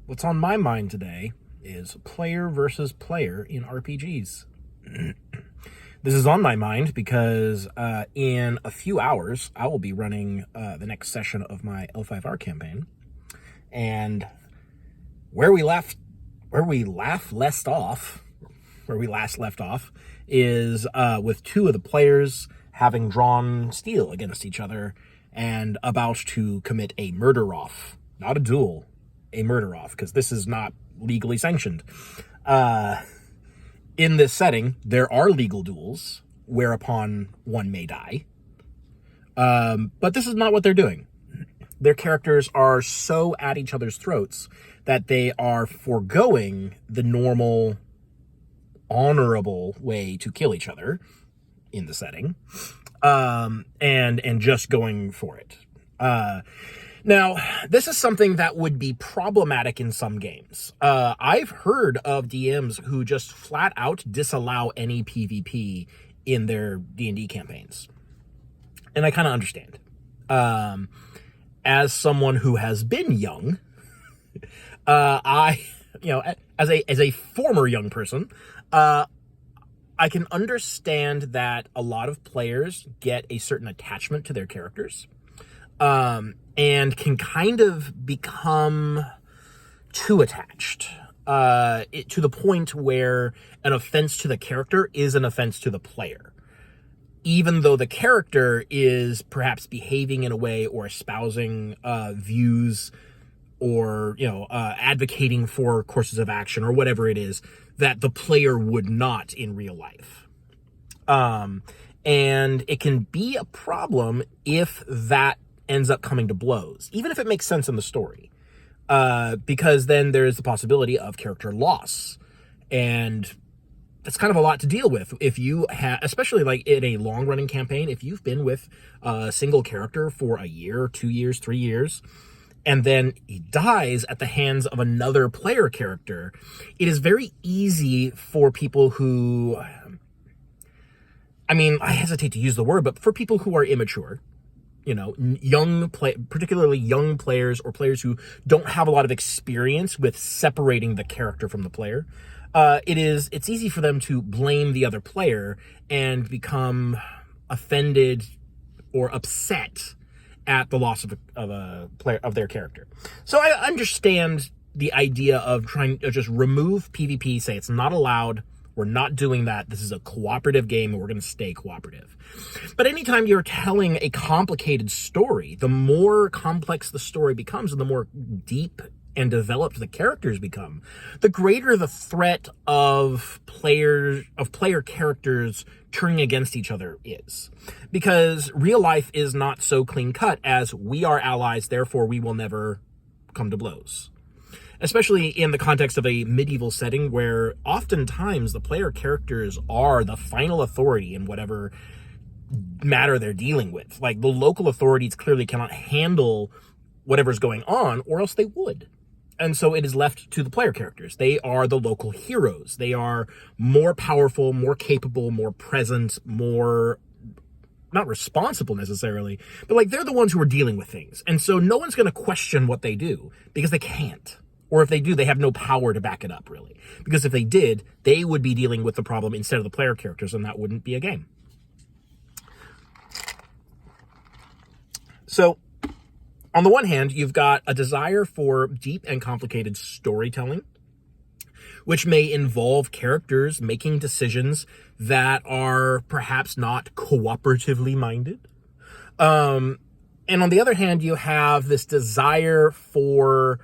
What's on my mind today is player versus player in RPGs. This is on my mind because in a few hours, I will be running the next session of my L5R campaign. And where we last left off is with two of the players having drawn steel against each other and about to commit a murder-off. Not a duel, a murder-off, because this is not legally sanctioned. In this setting, there are legal duels, whereupon one may die. But this is not what they're doing. Their characters are so at each other's throats that they are foregoing the normal, honorable way to kill each other in the setting, and just going for it. Now, this is something that would be problematic in some games. I've heard of DMs who just flat out disallow any PvP in their D&D campaigns. And I kind of understand. As someone who has been young, as a former young person, I can understand that a lot of players get a certain attachment to their characters. And can kind of become too attached, to the point where an offense to the character is an offense to the player. Even though the character is perhaps behaving in a way or espousing views or, advocating for courses of action or whatever it is that the player would not in real life. And it can be a problem if that ends up coming to blows, even if it makes sense in the story, because then there is the possibility of character loss, and that's kind of a lot to deal with. If you have, especially like in a long-running campaign, if you've been with a single character for a year, 2 years, 3 years, and then he dies at the hands of another player character, it is very easy for people who, I hesitate to use the word, but for people who are immature, particularly young players or players who don't have a lot of experience with separating the character from the player, it's easy for them to blame the other player and become offended or upset at the loss of a player of their character. So I understand the idea of trying to just remove PvP, say it's not allowed. We're not doing that. This is a cooperative game, and we're going to stay cooperative. But anytime you're telling a complicated story, the more complex the story becomes and the more deep and developed the characters become, the greater the threat of player characters turning against each other is. Because real life is not so clean-cut as we are allies, therefore we will never come to blows. Especially in the context of a medieval setting where oftentimes the player characters are the final authority in whatever matter they're dealing with. Like, the local authorities clearly cannot handle whatever's going on, or else they would. And so it is left to the player characters. They are the local heroes. They are more powerful, more capable, more present, more not responsible necessarily, but they're the ones who are dealing with things. And so no one's going to question what they do because they can't. Or if they do, they have no power to back it up, really. Because if they did, they would be dealing with the problem instead of the player characters, and that wouldn't be a game. So, on the one hand, you've got a desire for deep and complicated storytelling, which may involve characters making decisions that are perhaps not cooperatively minded. And on the other hand, you have this desire for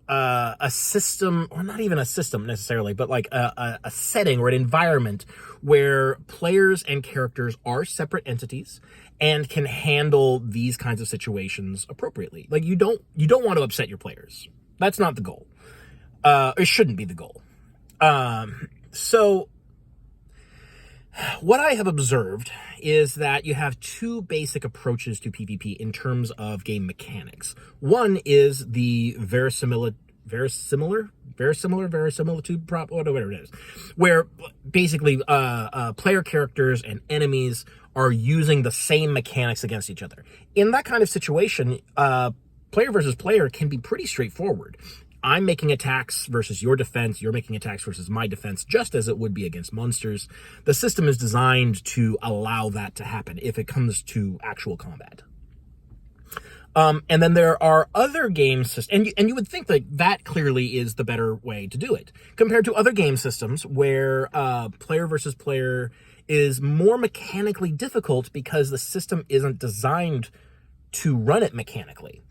a system, or not even a system necessarily, but like a setting or an environment where players and characters are separate entities and can handle these kinds of situations appropriately. Like, you don't want to upset your players. That's not the goal. It shouldn't be the goal. So what I have observed is that you have two basic approaches to PvP in terms of game mechanics. One is the verisimilitude prop, whatever it is, where basically player characters and enemies are using the same mechanics against each other. In that kind of situation, player versus player can be pretty straightforward. I'm making attacks versus your defense, you're making attacks versus my defense, just as it would be against monsters. The system is designed to allow that to happen if it comes to actual combat. And then there are other game systems, and you would think that clearly is the better way to do it, compared to other game systems where player versus player is more mechanically difficult because the system isn't designed to run it mechanically.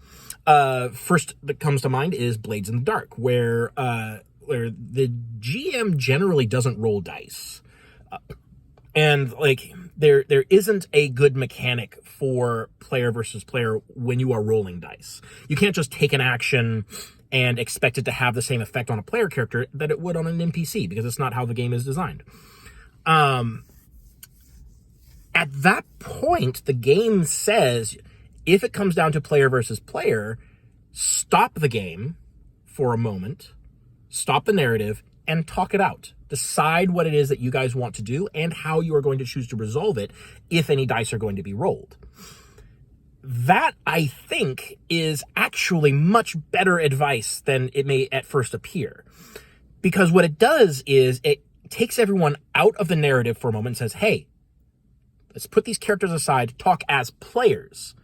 First that comes to mind is Blades in the Dark, where the GM generally doesn't roll dice. And like there isn't a good mechanic for player versus player when you are rolling dice. You can't just take an action and expect it to have the same effect on a player character that it would on an NPC, because it's not how the game is designed. At that point, the game says, if it comes down to player versus player, stop the game for a moment, stop the narrative, and talk it out. Decide what it is that you guys want to do and how you are going to choose to resolve it if any dice are going to be rolled. That, I think, is actually much better advice than it may at first appear. Because what it does is it takes everyone out of the narrative for a moment and says, hey, let's put these characters aside, talk as players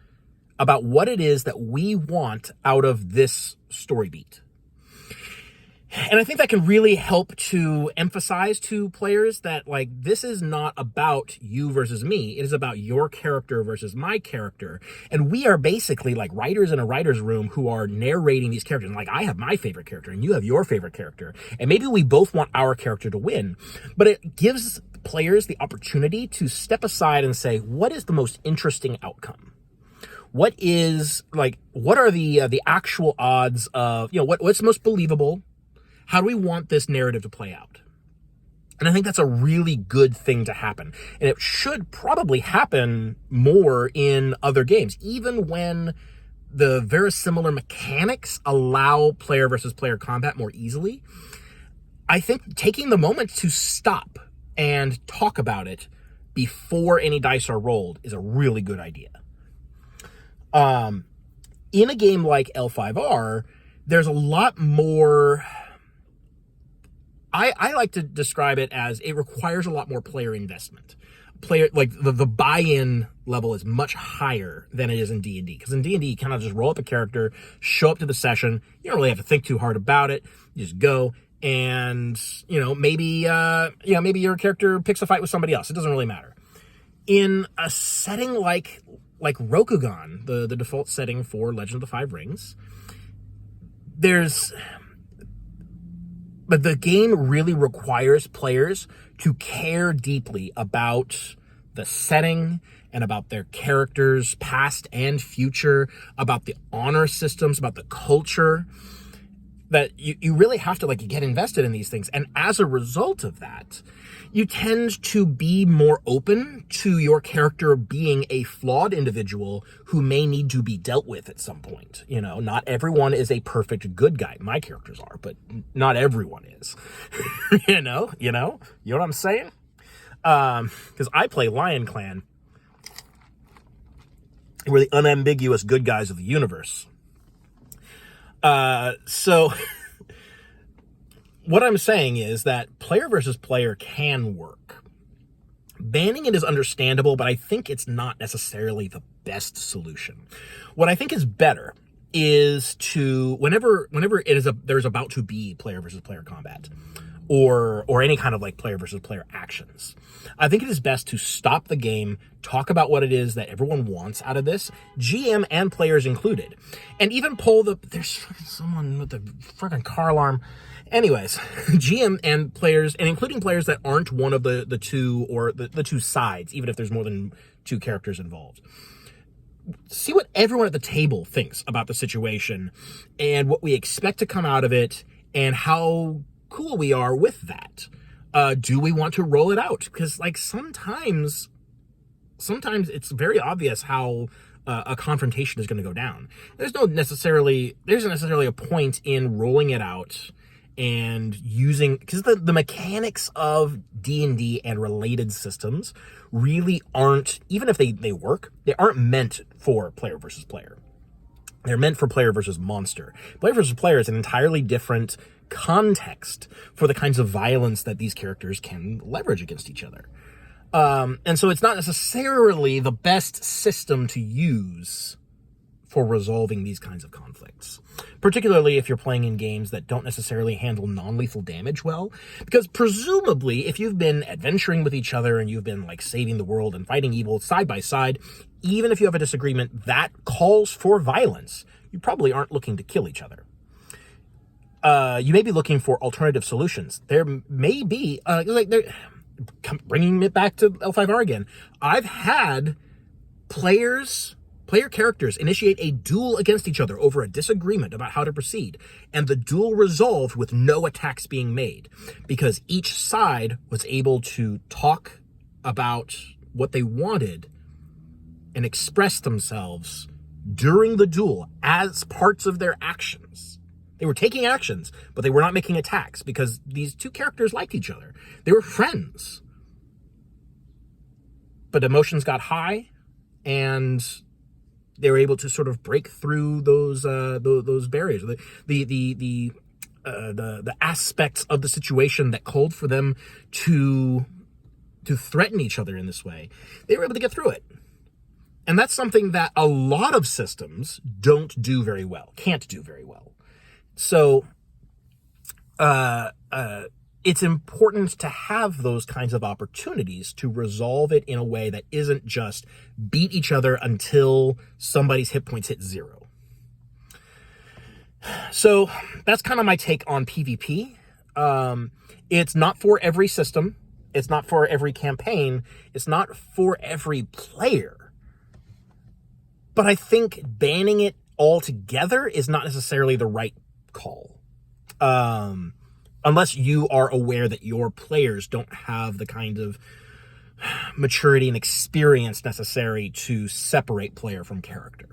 about what it is that we want out of this story beat. And I think that can really help to emphasize to players that, like, this is not about you versus me. It is about your character versus my character. And we are basically like writers in a writer's room who are narrating these characters. And like, I have my favorite character and you have your favorite character. And maybe we both want our character to win. But it gives players the opportunity to step aside and say, what is the most interesting outcome? What are the actual odds of, what's most believable? How do we want this narrative to play out? And I think that's a really good thing to happen. And it should probably happen more in other games, even when the very similar mechanics allow player versus player combat more easily. I think taking the moment to stop and talk about it before any dice are rolled is a really good idea. In a game like L5R, there's a lot more... I like to describe it as it requires a lot more player investment. The buy-in level is much higher than it is in D&D. Because in D&D, you kind of just roll up a character, show up to the session. You don't really have to think too hard about it. You just go, and maybe your character picks a fight with somebody else. It doesn't really matter. In a setting like Rokugan, the default setting for Legend of the Five Rings, but the game really requires players to care deeply about the setting and about their characters, past and future, about the honor systems, about the culture, that you really have to get invested in these things. And as a result of that, you tend to be more open to your character being a flawed individual who may need to be dealt with at some point. Not everyone is a perfect good guy. My characters are, but not everyone is. You know what I'm saying? Because I play Lion Clan. We're the unambiguous good guys of the universe. So what I'm saying is that player versus player can work. Banning it is understandable, but I think it's not necessarily the best solution. What I think is better is to, whenever there's about to be player versus player combat, or any kind of player versus player actions, I think it is best to stop the game, talk about what it is that everyone wants out of this, GM and players included, and even there's someone with a freaking car alarm. Anyways, GM and players, and including players that aren't one of the two, or the two sides, even if there's more than two characters involved. See what everyone at the table thinks about the situation and what we expect to come out of it and how cool we are with that. Do we want to roll it out? Because sometimes it's very obvious how a confrontation is going to go down. There isn't necessarily a point in rolling it out and using, because the mechanics of D&D and related systems really aren't, even if they work, they aren't meant for player versus player. They're meant for player versus monster. Player versus player is an entirely different context for the kinds of violence that these characters can leverage against each other. And so it's not necessarily the best system to use for resolving these kinds of conflicts, particularly if you're playing in games that don't necessarily handle non-lethal damage well, because presumably if you've been adventuring with each other and you've been like saving the world and fighting evil side by side, even if you have a disagreement that calls for violence, you probably aren't looking to kill each other. You may be looking for alternative solutions. There may be, bringing it back to L5R again, I've had player characters initiate a duel against each other over a disagreement about how to proceed, and the duel resolved with no attacks being made, because each side was able to talk about what they wanted and express themselves during the duel as parts of their actions. They were taking actions, but they were not making attacks because these two characters liked each other. They were friends. But emotions got high, and they were able to sort of break through those barriers, the aspects of the situation that called for them to threaten each other in this way. They were able to get through it. And that's something that a lot of systems don't do very well, can't do very well. So it's important to have those kinds of opportunities to resolve it in a way that isn't just beat each other until somebody's hit points hit 0. So that's kind of my take on PvP. It's not for every system. It's not for every campaign. It's not for every player. But I think banning it altogether is not necessarily the right call. Unless you are aware that your players don't have the kind of maturity and experience necessary to separate player from character.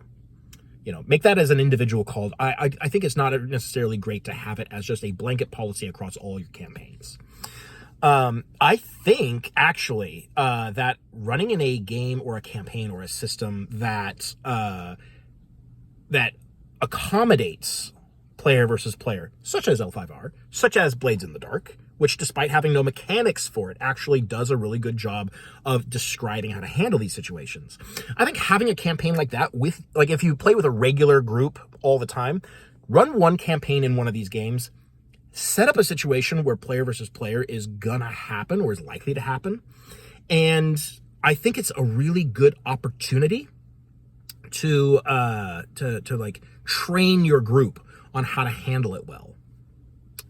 You know, make that as an individual call. I think it's not necessarily great to have it as just a blanket policy across all your campaigns. I think, actually, that running in a game or a campaign or a system that accommodates player versus player, such as L5R, such as Blades in the Dark, which despite having no mechanics for it, actually does a really good job of describing how to handle these situations. I think having a campaign like that with, like, if you play with a regular group all the time, run one campaign in one of these games, set up a situation where player versus player is gonna happen or is likely to happen. And I think it's a really good opportunity to like train your group on how to handle it well.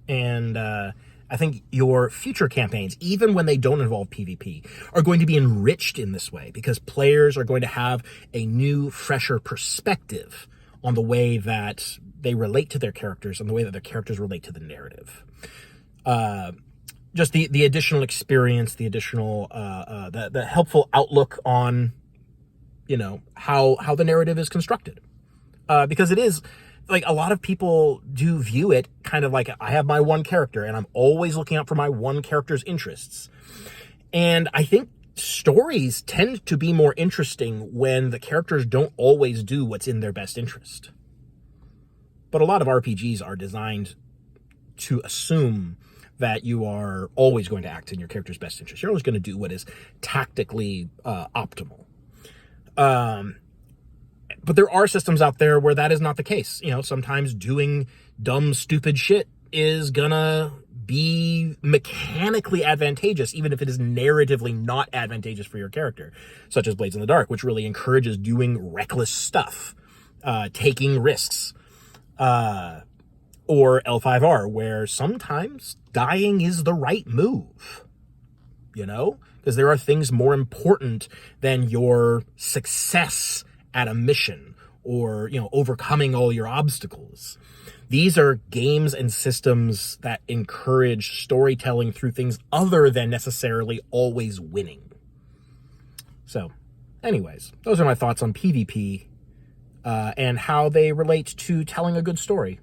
And I think your future campaigns, even when they don't involve PvP, are going to be enriched in this way because players are going to have a new, fresher perspective on the way that they relate to their characters and the way that their characters relate to the narrative. Just the additional experience, the additional, the helpful outlook on, you know, how the narrative is constructed. Because it is, like, a lot of people do view it kind of like, I have my one character and I'm always looking out for my one character's interests. And I think stories tend to be more interesting when the characters don't always do what's in their best interest. But a lot of RPGs are designed to assume that you are always going to act in your character's best interest. You're always going to do what is tactically optimal. But there are systems out there where that is not the case. You know, sometimes doing dumb, stupid shit is gonna be mechanically advantageous, even if it is narratively not advantageous for your character, such as Blades in the Dark, which really encourages doing reckless stuff, taking risks, or L5R, where sometimes dying is the right move, you know, because there are things more important than your success at a mission or, you know, overcoming all your obstacles. These are games and systems that encourage storytelling through things other than necessarily always winning. So, anyways, those are my thoughts on PvP and how they relate to telling a good story.